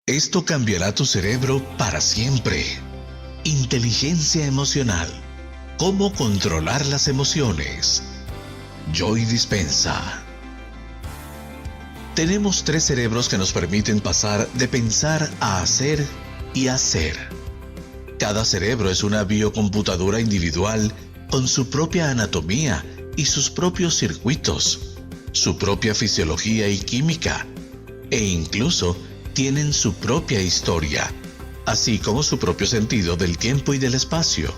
Esto cambiará tu cerebro para siempre. Inteligencia emocional. ¿Cómo controlar las emociones? Joy Dispenza. Tenemos 3 cerebros que nos permiten pasar de pensar a hacer y hacer. Cada cerebro es una biocomputadora individual con su propia anatomía y sus propios circuitos, su propia fisiología y química, e incluso tienen su propia historia, así como su propio sentido del tiempo y del espacio.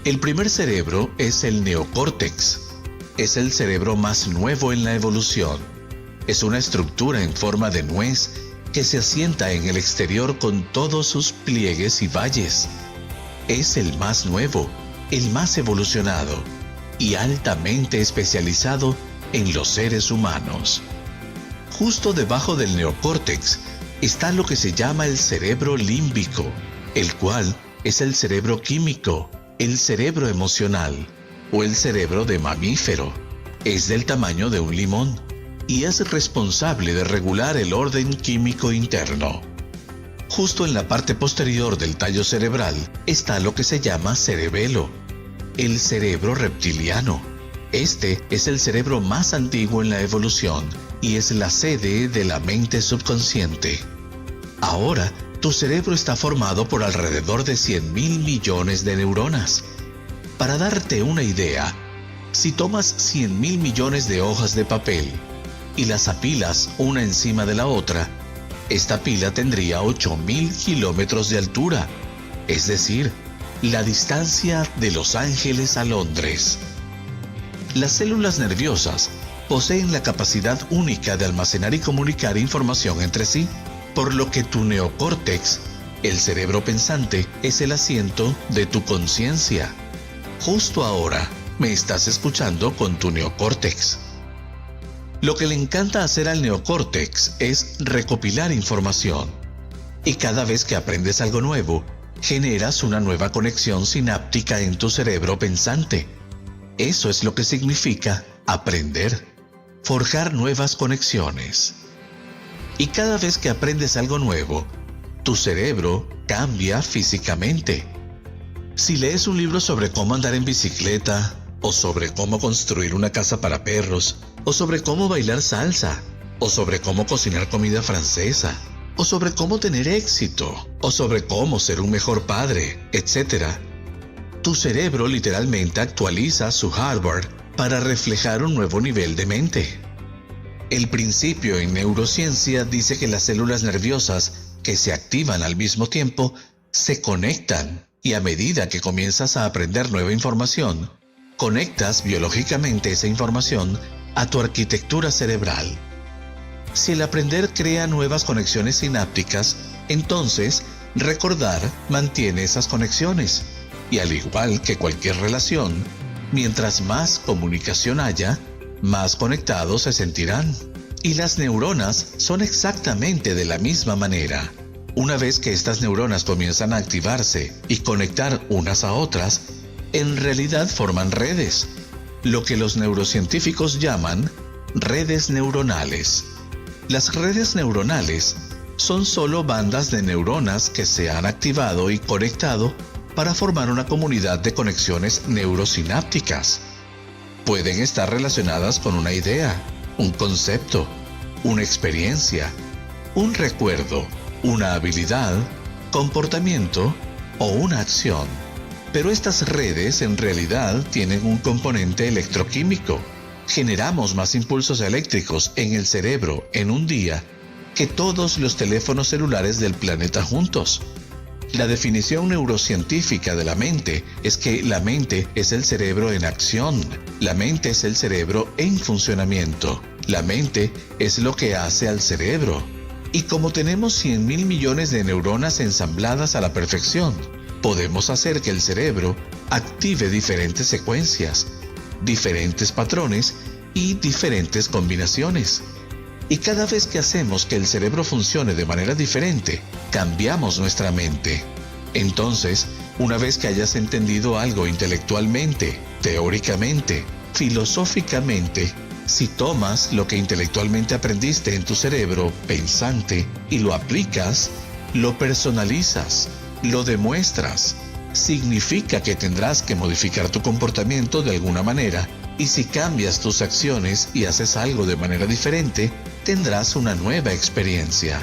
El primer cerebro es el neocórtex. Es el cerebro más nuevo en la evolución. Es una estructura en forma de nuez que se asienta en el exterior con todos sus pliegues y valles. Es el más nuevo, el más evolucionado y altamente especializado en los seres humanos. Justo debajo del neocórtex está lo que se llama el cerebro límbico, el cual es el cerebro químico, el cerebro emocional o el cerebro de mamífero. Es del tamaño de un limón y es responsable de regular el orden químico interno. Justo en la parte posterior del tallo cerebral está lo que se llama cerebelo, el cerebro reptiliano. Este es el cerebro más antiguo en la evolución y es la sede de la mente subconsciente. Ahora, tu cerebro está formado por alrededor de 100.000 millones de neuronas. Para darte una idea, si tomas 100.000 millones de hojas de papel y las apilas una encima de la otra, esta pila tendría 8.000 kilómetros de altura, es decir, la distancia de Los Ángeles a Londres. Las células nerviosas poseen la capacidad única de almacenar y comunicar información entre sí, por lo que tu neocórtex, el cerebro pensante, es el asiento de tu conciencia. Justo ahora me estás escuchando con tu neocórtex. Lo que le encanta hacer al neocórtex es recopilar información. Y cada vez que aprendes algo nuevo, generas una nueva conexión sináptica en tu cerebro pensante. Eso es lo que significa aprender, forjar nuevas conexiones. Y cada vez que aprendes algo nuevo, tu cerebro cambia físicamente. Si lees un libro sobre cómo andar en bicicleta, o sobre cómo construir una casa para perros, o sobre cómo bailar salsa, o sobre cómo cocinar comida francesa, o sobre cómo tener éxito, o sobre cómo ser un mejor padre, etc., tu cerebro literalmente actualiza su hardware para reflejar un nuevo nivel de mente. El principio en neurociencia dice que las células nerviosas que se activan al mismo tiempo se conectan y a medida que comienzas a aprender nueva información, conectas biológicamente esa información a tu arquitectura cerebral. Si el aprender crea nuevas conexiones sinápticas, entonces recordar mantiene esas conexiones. Y al igual que cualquier relación, mientras más comunicación haya, más conectados se sentirán. Y las neuronas son exactamente de la misma manera. Una vez que estas neuronas comienzan a activarse y conectar unas a otras, en realidad forman redes, lo que los neurocientíficos llaman redes neuronales. Las redes neuronales son solo bandas de neuronas que se han activado y conectado para formar una comunidad de conexiones neurosinápticas. Pueden estar relacionadas con una idea, un concepto, una experiencia, un recuerdo, una habilidad, comportamiento o una acción. Pero estas redes en realidad tienen un componente electroquímico. Generamos más impulsos eléctricos en el cerebro en un día que todos los teléfonos celulares del planeta juntos. La definición neurocientífica de la mente es que la mente es el cerebro en acción. La mente es el cerebro en funcionamiento. La mente es lo que hace al cerebro. Y como tenemos 100.000 millones de neuronas ensambladas a la perfección, podemos hacer que el cerebro active diferentes secuencias, diferentes patrones y diferentes combinaciones. Y cada vez que hacemos que el cerebro funcione de manera diferente, cambiamos nuestra mente. Entonces, una vez que hayas entendido algo intelectualmente, teóricamente, filosóficamente, Si tomas lo que intelectualmente aprendiste en tu cerebro pensante y lo aplicas, lo personalizas, lo demuestras. Significa que tendrás que modificar tu comportamiento de alguna manera, y si cambias tus acciones y haces algo de manera diferente, tendrás una nueva experiencia.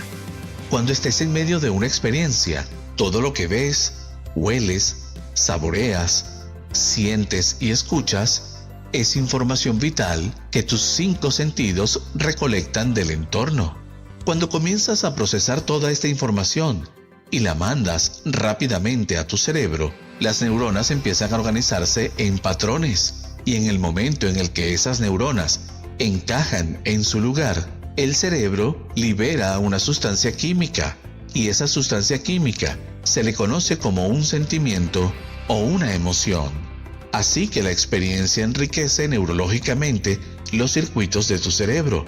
Cuando estés en medio de una experiencia, todo lo que ves, hueles, saboreas, sientes y escuchas es información vital que tus 5 sentidos recolectan del entorno. Cuando comienzas a procesar toda esta información y la mandas rápidamente a tu cerebro, las neuronas empiezan a organizarse en patrones, y en el momento en el que esas neuronas encajan en su lugar, el cerebro libera una sustancia química, y esa sustancia química se le conoce como un sentimiento o una emoción. Así que la experiencia enriquece neurológicamente los circuitos de tu cerebro,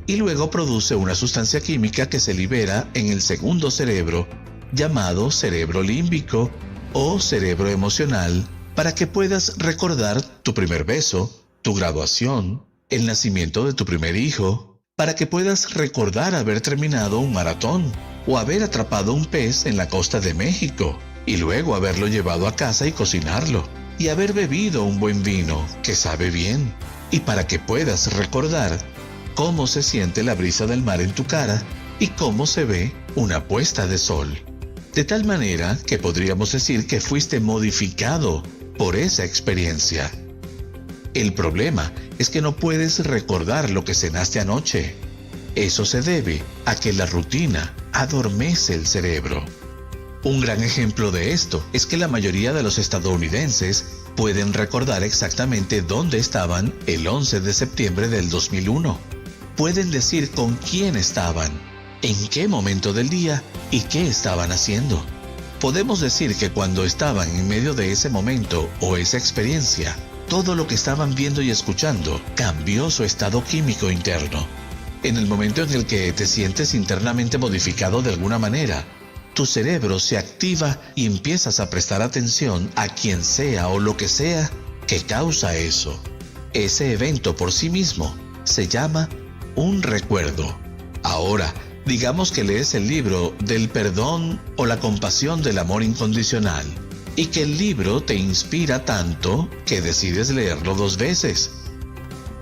y luego produce una sustancia química que se libera en el segundo cerebro, llamado cerebro límbico o cerebro emocional, para que puedas recordar tu primer beso, tu graduación, el nacimiento de tu primer hijo, para que puedas recordar haber terminado un maratón o haber atrapado un pez en la costa de México y luego haberlo llevado a casa y cocinarlo, y haber bebido un buen vino que sabe bien, y para que puedas recordar cómo se siente la brisa del mar en tu cara y cómo se ve una puesta de sol. De tal manera que podríamos decir que fuiste modificado por esa experiencia. El problema es que no puedes recordar lo que cenaste anoche. Eso se debe a que la rutina adormece el cerebro. Un gran ejemplo de esto es que la mayoría de los estadounidenses pueden recordar exactamente dónde estaban el 11 de septiembre del 2001. Pueden decir con quién estaban, en qué momento del día y qué estaban haciendo. Podemos decir que cuando estaban en medio de ese momento o esa experiencia, todo lo que estaban viendo y escuchando cambió su estado químico interno. En el momento en el que te sientes internamente modificado de alguna manera, tu cerebro se activa y empiezas a prestar atención a quien sea o lo que sea que causa eso. Ese evento por sí mismo se llama un recuerdo. Ahora, digamos que lees el libro del perdón o la compasión del amor incondicional, y que el libro te inspira tanto que decides leerlo 2 veces.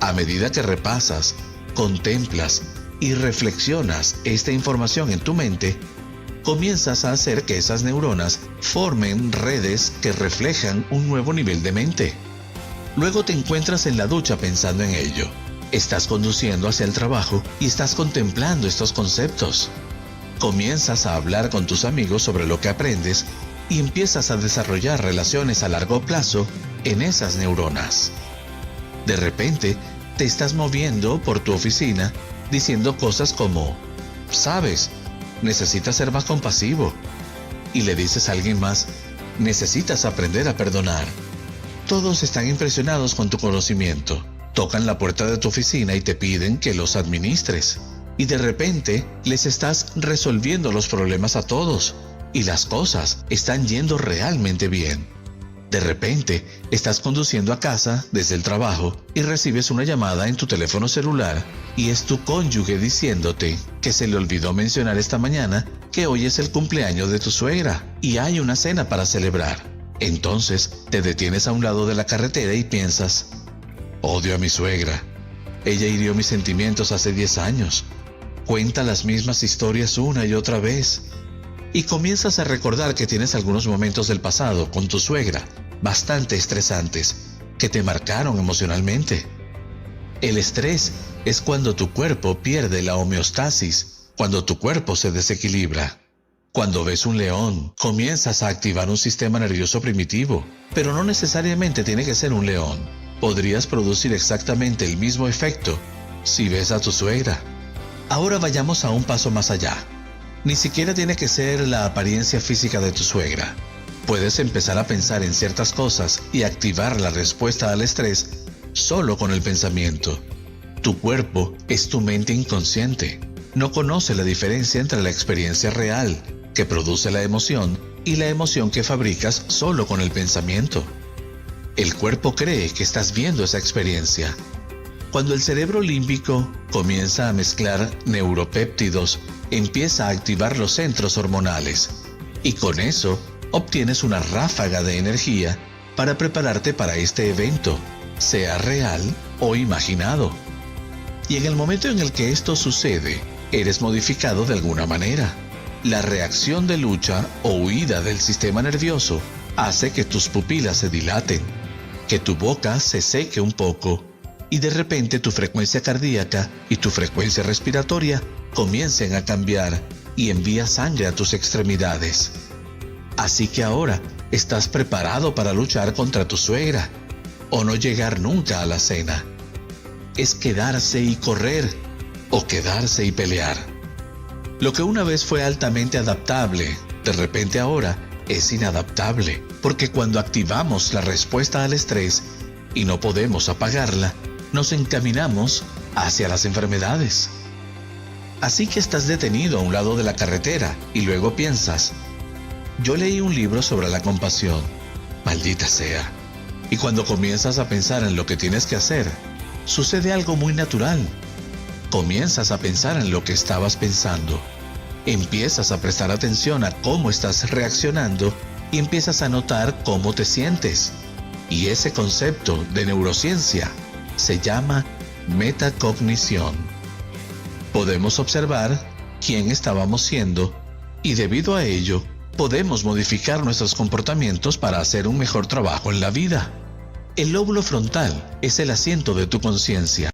A medida que repasas, contemplas y reflexionas esta información en tu mente, comienzas a hacer que esas neuronas formen redes que reflejan un nuevo nivel de mente. Luego te encuentras en la ducha pensando en ello. Estás conduciendo hacia el trabajo y estás contemplando estos conceptos. Comienzas a hablar con tus amigos sobre lo que aprendes y empiezas a desarrollar relaciones a largo plazo en esas neuronas. De repente, te estás moviendo por tu oficina diciendo cosas como: ¿sabes? Necesitas ser más compasivo. Y le dices a alguien más: necesitas aprender a perdonar. Todos están impresionados con tu conocimiento. Tocan la puerta de tu oficina y te piden que los administres. Y de repente les estás resolviendo los problemas a todos. Y las cosas están yendo realmente bien. De repente estás conduciendo a casa desde el trabajo y recibes una llamada en tu teléfono celular y es tu cónyuge diciéndote que se le olvidó mencionar esta mañana que hoy es el cumpleaños de tu suegra y hay una cena para celebrar. Entonces te detienes a un lado de la carretera y piensas: odio a mi suegra. Ella hirió mis sentimientos hace 10 años. Cuenta las mismas historias una y otra vez. Y comienzas a recordar que tienes algunos momentos del pasado con tu suegra bastante estresantes que te marcaron emocionalmente. El estrés es cuando tu cuerpo pierde la homeostasis, cuando tu cuerpo se desequilibra. Cuando ves un león, comienzas a activar un sistema nervioso primitivo, pero no necesariamente tiene que ser un león. Podrías producir exactamente el mismo efecto si ves a tu suegra. Ahora vayamos a un paso más allá. Ni siquiera tiene que ser la apariencia física de tu suegra. Puedes empezar a pensar en ciertas cosas y activar la respuesta al estrés solo con el pensamiento. Tu cuerpo es tu mente inconsciente. No conoce la diferencia entre la experiencia real, que produce la emoción, y la emoción que fabricas solo con el pensamiento. El cuerpo cree que estás viendo esa experiencia. Cuando el cerebro límbico comienza a mezclar neuropéptidos, empieza a activar los centros hormonales y con eso obtienes una ráfaga de energía para prepararte para este evento, sea real o imaginado. Y en el momento en el que esto sucede, eres modificado de alguna manera. La reacción de lucha o huida del sistema nervioso hace que tus pupilas se dilaten, que tu boca se seque un poco y de repente tu frecuencia cardíaca y tu frecuencia respiratoria comiencen a cambiar y envía sangre a tus extremidades. Así que ahora estás preparado para luchar contra tu suegra o no llegar nunca a la cena. Es quedarse y correr o quedarse y pelear. Lo que una vez fue altamente adaptable, de repente ahora es inadaptable, porque cuando activamos la respuesta al estrés y no podemos apagarla, nos encaminamos hacia las enfermedades. Así que estás detenido a un lado de la carretera y luego piensas, yo leí un libro sobre la compasión, maldita sea. Y cuando comienzas a pensar en lo que tienes que hacer, sucede algo muy natural. Comienzas a pensar en lo que estabas pensando. Empiezas a prestar atención a cómo estás reaccionando y empiezas a notar cómo te sientes. Y ese concepto de neurociencia se llama metacognición. Podemos observar quién estábamos siendo y debido a ello podemos modificar nuestros comportamientos para hacer un mejor trabajo en la vida. El lóbulo frontal es el asiento de tu conciencia.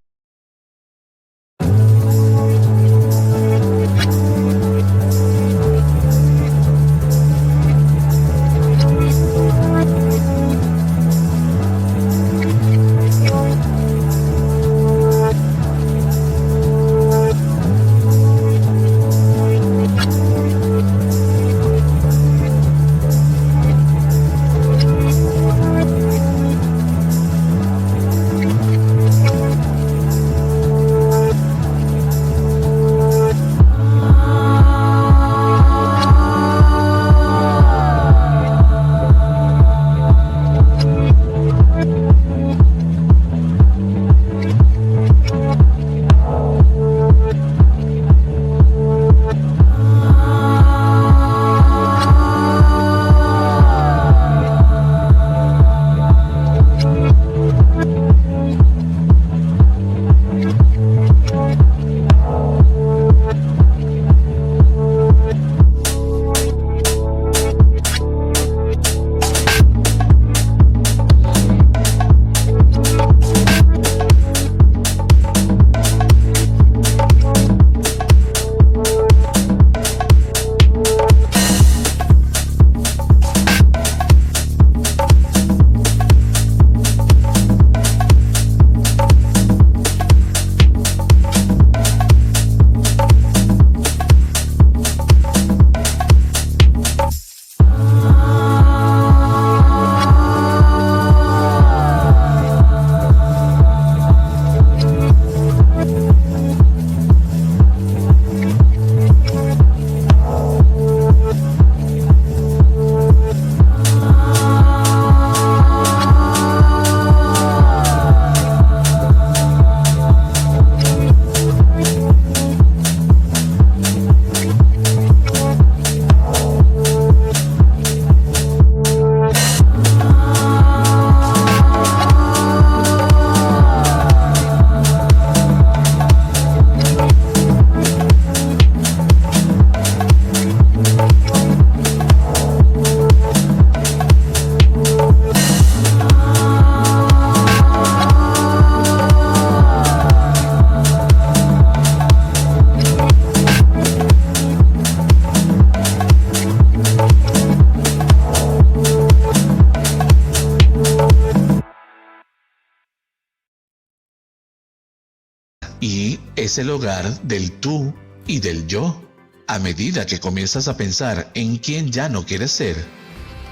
Y es el hogar del tú y del yo. A medida que comienzas a pensar en quién ya no quieres ser,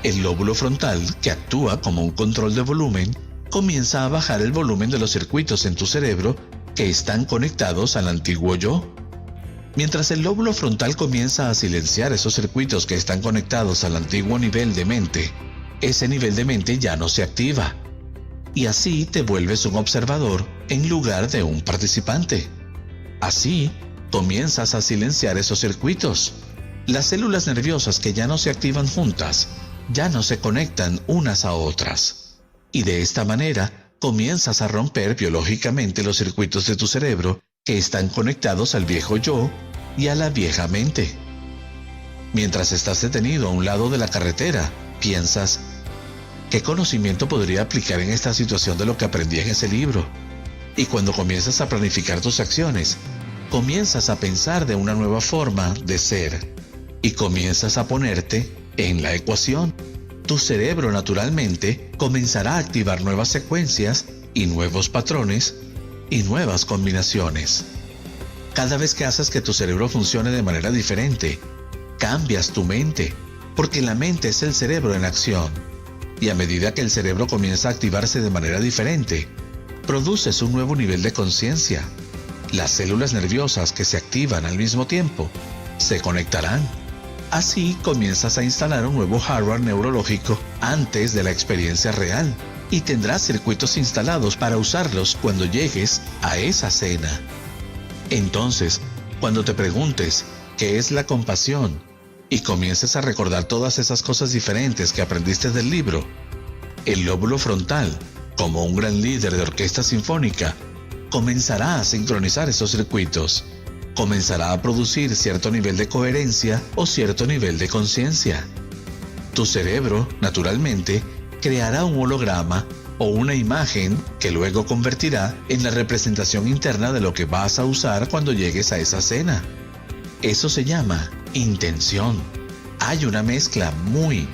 el lóbulo frontal, que actúa como un control de volumen, comienza a bajar el volumen de los circuitos en tu cerebro que están conectados al antiguo yo. Mientras el lóbulo frontal comienza a silenciar esos circuitos que están conectados al antiguo nivel de mente, ese nivel de mente ya no se activa. y así te vuelves un observador en lugar de un participante. Así, comienzas a silenciar esos circuitos. Las células nerviosas que ya no se activan juntas, ya no se conectan unas a otras. Y de esta manera, comienzas a romper biológicamente los circuitos de tu cerebro que están conectados al viejo yo y a la vieja mente. Mientras estás detenido a un lado de la carretera, piensas, ¿qué conocimiento podría aplicar en esta situación de lo que aprendí en ese libro? Y cuando comienzas a planificar tus acciones, comienzas a pensar de una nueva forma de ser y comienzas a ponerte en la ecuación. Tu cerebro naturalmente comenzará a activar nuevas secuencias y nuevos patrones y nuevas combinaciones. Cada vez que haces que tu cerebro funcione de manera diferente, cambias tu mente, porque la mente es el cerebro en acción. Y a medida que el cerebro comienza a activarse de manera diferente, produces un nuevo nivel de conciencia. Las células nerviosas que se activan al mismo tiempo se conectarán. Así comienzas a instalar un nuevo hardware neurológico antes de la experiencia real y tendrás circuitos instalados para usarlos cuando llegues a esa cena. Entonces, cuando te preguntes qué es la compasión y comiences a recordar todas esas cosas diferentes que aprendiste del libro, el lóbulo frontal, como un gran líder de orquesta sinfónica, comenzará a sincronizar esos circuitos. Comenzará a producir cierto nivel de coherencia o cierto nivel de conciencia. Tu cerebro, naturalmente, creará un holograma o una imagen que luego convertirá en la representación interna de lo que vas a usar cuando llegues a esa cena. Eso se llama intención. Hay una mezcla muy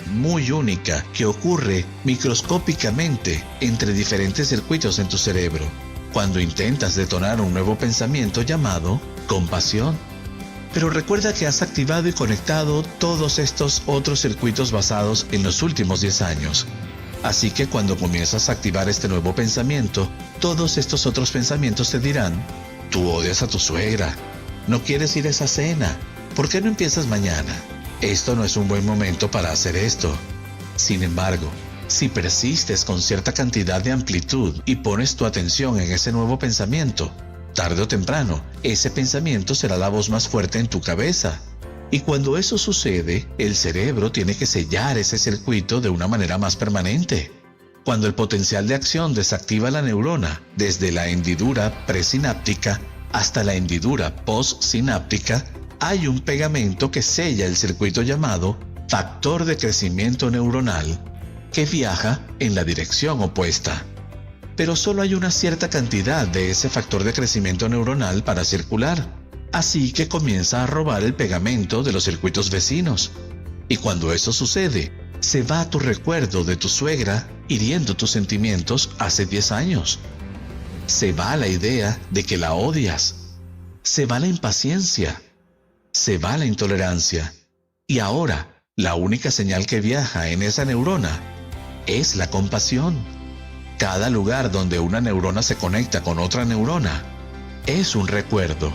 única que ocurre microscópicamente entre diferentes circuitos en tu cerebro cuando intentas detonar un nuevo pensamiento llamado compasión. Pero recuerda que has activado y conectado todos estos otros circuitos basados en los últimos 10 años. Así que cuando comienzas a activar este nuevo pensamiento, todos estos otros pensamientos te dirán, tú odias a tu suegra, no quieres ir a esa cena, ¿por qué no empiezas mañana? Esto no es un buen momento para hacer esto. Sin embargo, si persistes con cierta cantidad de amplitud y pones tu atención en ese nuevo pensamiento, tarde o temprano, ese pensamiento será la voz más fuerte en tu cabeza. Y cuando eso sucede, el cerebro tiene que sellar ese circuito de una manera más permanente. Cuando el potencial de acción desactiva la neurona, desde la hendidura presináptica hasta la hendidura postsináptica, hay un pegamento que sella el circuito llamado factor de crecimiento neuronal, que viaja en la dirección opuesta. Pero solo hay una cierta cantidad de ese factor de crecimiento neuronal para circular, así que comienza a robar el pegamento de los circuitos vecinos. Y cuando eso sucede, se va tu recuerdo de tu suegra hiriendo tus sentimientos hace 10 años. Se va la idea de que la odias. Se va la impaciencia. Se va la intolerancia. Y ahora, la única señal que viaja en esa neurona es la compasión. Cada lugar donde una neurona se conecta con otra neurona es un recuerdo.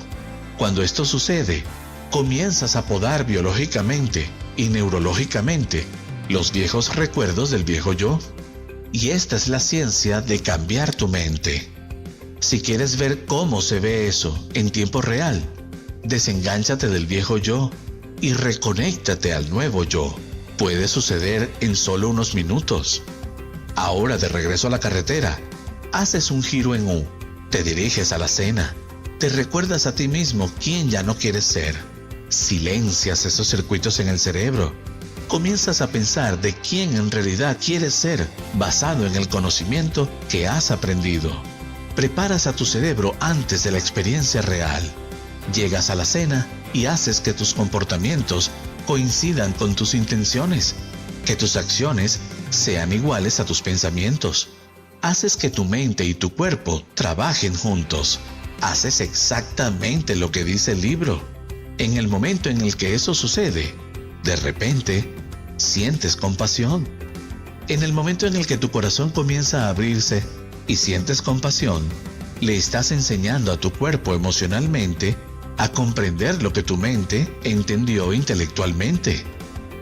Cuando esto sucede, comienzas a podar biológicamente y neurológicamente los viejos recuerdos del viejo yo. Y esta es la ciencia de cambiar tu mente. Si quieres ver cómo se ve eso en tiempo real, desengánchate del viejo yo y reconéctate al nuevo yo. Puede suceder en solo unos minutos. Ahora, de regreso a la carretera, haces un giro en U, te diriges a la cena, te recuerdas a ti mismo quién ya no quieres ser. Silencias esos circuitos en el cerebro. Comienzas a pensar de quién en realidad quieres ser, basado en el conocimiento que has aprendido. Preparas a tu cerebro antes de la experiencia real. Llegas a la cena y haces que tus comportamientos coincidan con tus intenciones, que tus acciones sean iguales a tus pensamientos. Haces que tu mente y tu cuerpo trabajen juntos. Haces exactamente lo que dice el libro. En el momento en el que eso sucede, de repente, sientes compasión. En el momento en el que tu corazón comienza a abrirse y sientes compasión, le estás enseñando a tu cuerpo emocionalmente a comprender lo que tu mente entendió intelectualmente.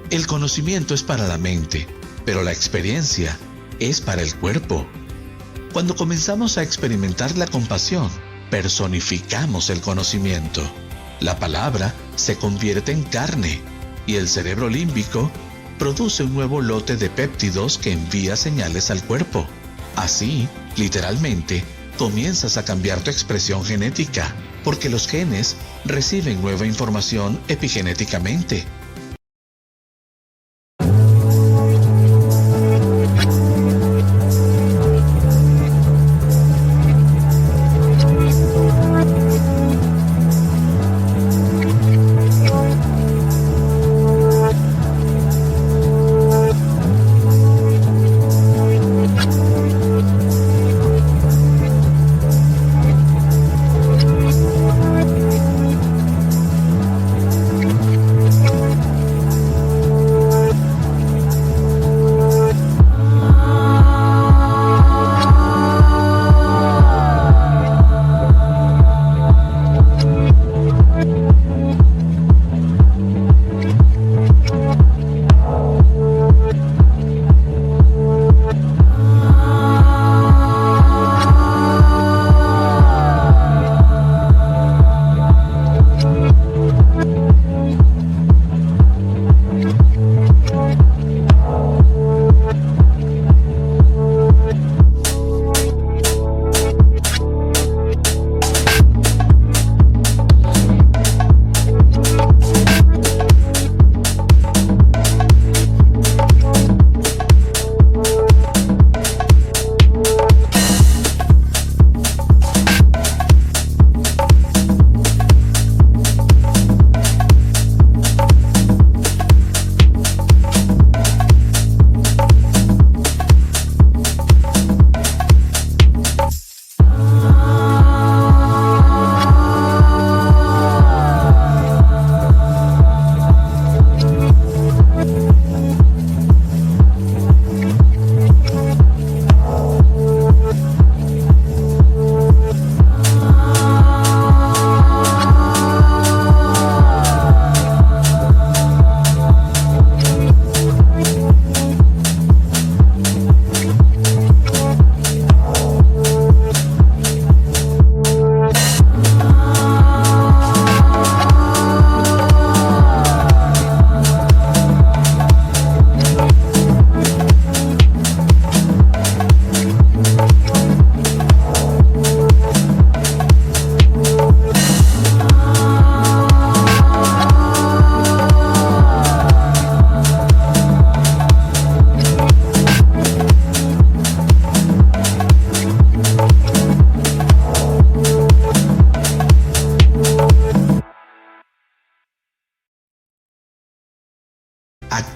El conocimiento es para la mente, pero la experiencia es para el cuerpo. Cuando comenzamos a experimentar la compasión, personificamos el conocimiento. La palabra se convierte en carne y el cerebro límbico produce un nuevo lote de péptidos que envía señales al cuerpo. Así, literalmente, comienzas a cambiar tu expresión genética, porque los genes reciben nueva información epigenéticamente.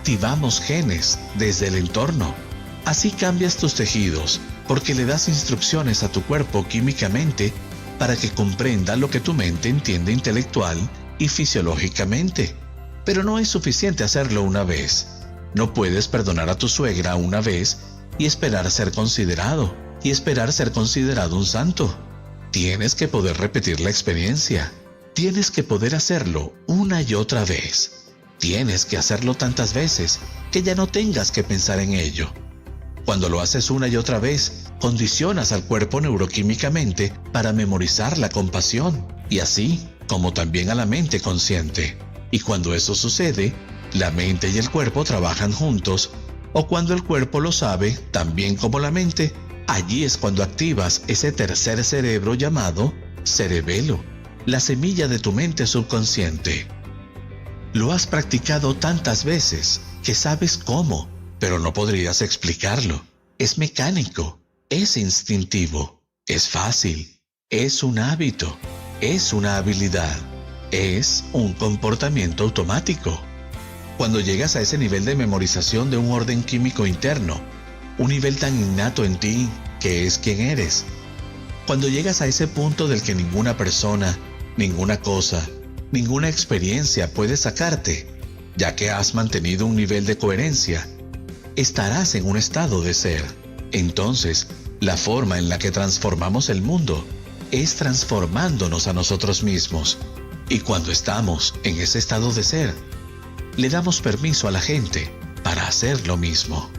Activamos genes desde el entorno. Así cambias tus tejidos, porque le das instrucciones a tu cuerpo químicamente para que comprenda lo que tu mente entiende intelectual y fisiológicamente. Pero no es suficiente hacerlo una vez. No puedes perdonar a tu suegra una vez y esperar ser considerado un santo. Tienes que poder repetir la experiencia. Tienes que poder hacerlo una y otra vez. Tienes que hacerlo tantas veces que ya no tengas que pensar en ello. Cuando lo haces una y otra vez, condicionas al cuerpo neuroquímicamente para memorizar la compasión, y así como también a la mente consciente. Y cuando eso sucede, la mente y el cuerpo trabajan juntos, o cuando el cuerpo lo sabe, también como la mente, allí es cuando activas ese tercer cerebro llamado cerebelo, la semilla de tu mente subconsciente. Lo has practicado tantas veces que sabes cómo, pero no podrías explicarlo. Es mecánico, es instintivo, es fácil, es un hábito, es una habilidad, es un comportamiento automático. Cuando llegas a ese nivel de memorización de un orden químico interno, un nivel tan innato en ti que es quien eres, cuando llegas a ese punto del que ninguna persona, ninguna cosa, ninguna experiencia puede sacarte, ya que has mantenido un nivel de coherencia, estarás en un estado de ser. Entonces, la forma en la que transformamos el mundo es transformándonos a nosotros mismos. Y cuando estamos en ese estado de ser, le damos permiso a la gente para hacer lo mismo.